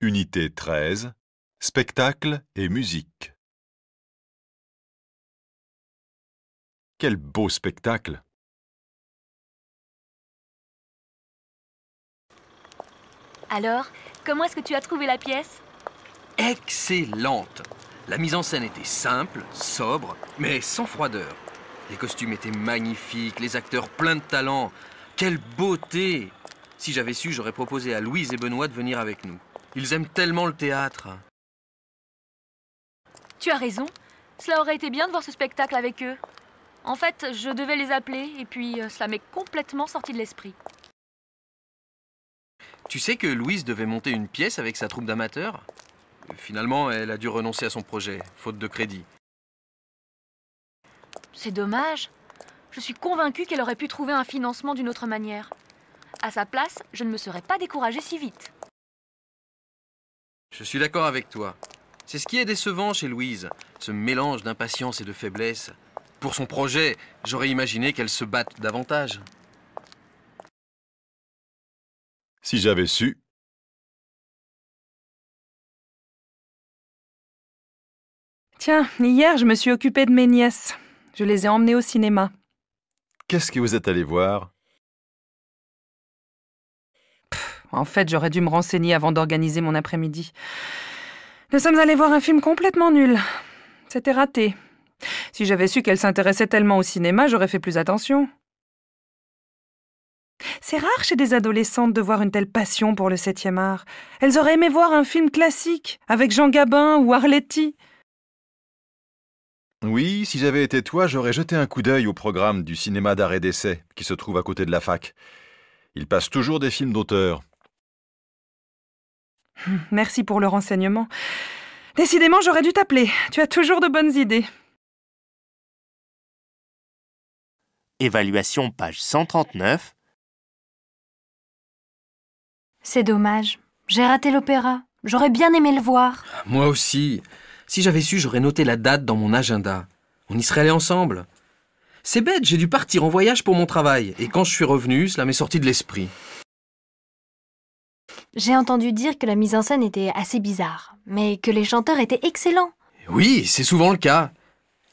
Unité 13, spectacle et musique. Quel beau spectacle! Alors, comment est-ce que tu as trouvé la pièce? Excellente! La mise en scène était simple, sobre, mais sans froideur. Les costumes étaient magnifiques, les acteurs pleins de talent. Quelle beauté! Si j'avais su, j'aurais proposé à Louise et Benoît de venir avec nous. Ils aiment tellement le théâtre. Tu as raison. Cela aurait été bien de voir ce spectacle avec eux. En fait, je devais les appeler et puis cela m'est complètement sorti de l'esprit. Tu sais que Louise devait monter une pièce avec sa troupe d'amateurs? Finalement, elle a dû renoncer à son projet, faute de crédit. C'est dommage. Je suis convaincue qu'elle aurait pu trouver un financement d'une autre manière. À sa place, je ne me serais pas découragée si vite. Je suis d'accord avec toi. C'est ce qui est décevant chez Louise, ce mélange d'impatience et de faiblesse. Pour son projet, j'aurais imaginé qu'elle se batte davantage. Si j'avais su. Tiens, hier, je me suis occupée de mes nièces. Je les ai emmenées au cinéma. Qu'est-ce que vous êtes allé voir? En fait, j'aurais dû me renseigner avant d'organiser mon après-midi. Nous sommes allés voir un film complètement nul. C'était raté. Si j'avais su qu'elles s'intéressaient tellement au cinéma, j'aurais fait plus attention. C'est rare chez des adolescentes de voir une telle passion pour le 7e art. Elles auraient aimé voir un film classique, avec Jean Gabin ou Arletty. Oui, si j'avais été toi, j'aurais jeté un coup d'œil au programme du cinéma d'art et d'essai qui se trouve à côté de la fac. Il passe toujours des films d'auteur. Merci pour le renseignement. Décidément, j'aurais dû t'appeler. Tu as toujours de bonnes idées. Évaluation page 139. C'est dommage. J'ai raté l'opéra. J'aurais bien aimé le voir. Moi aussi. Si j'avais su, j'aurais noté la date dans mon agenda. On y serait allés ensemble. C'est bête, j'ai dû partir en voyage pour mon travail. Et quand je suis revenu, cela m'est sorti de l'esprit. J'ai entendu dire que la mise en scène était assez bizarre, mais que les chanteurs étaient excellents. Oui, c'est souvent le cas.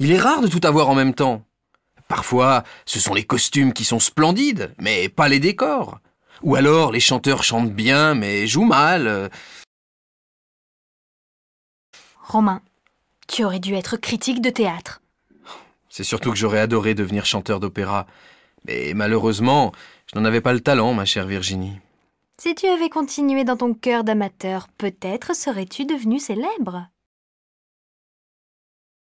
Il est rare de tout avoir en même temps. Parfois, ce sont les costumes qui sont splendides, mais pas les décors. Ou alors, les chanteurs chantent bien, mais jouent mal. Romain, tu aurais dû être critique de théâtre. C'est surtout que j'aurais adoré devenir chanteur d'opéra. Mais malheureusement, je n'en avais pas le talent, ma chère Virginie. Si tu avais continué dans ton cœur d'amateur, peut-être serais-tu devenu célèbre.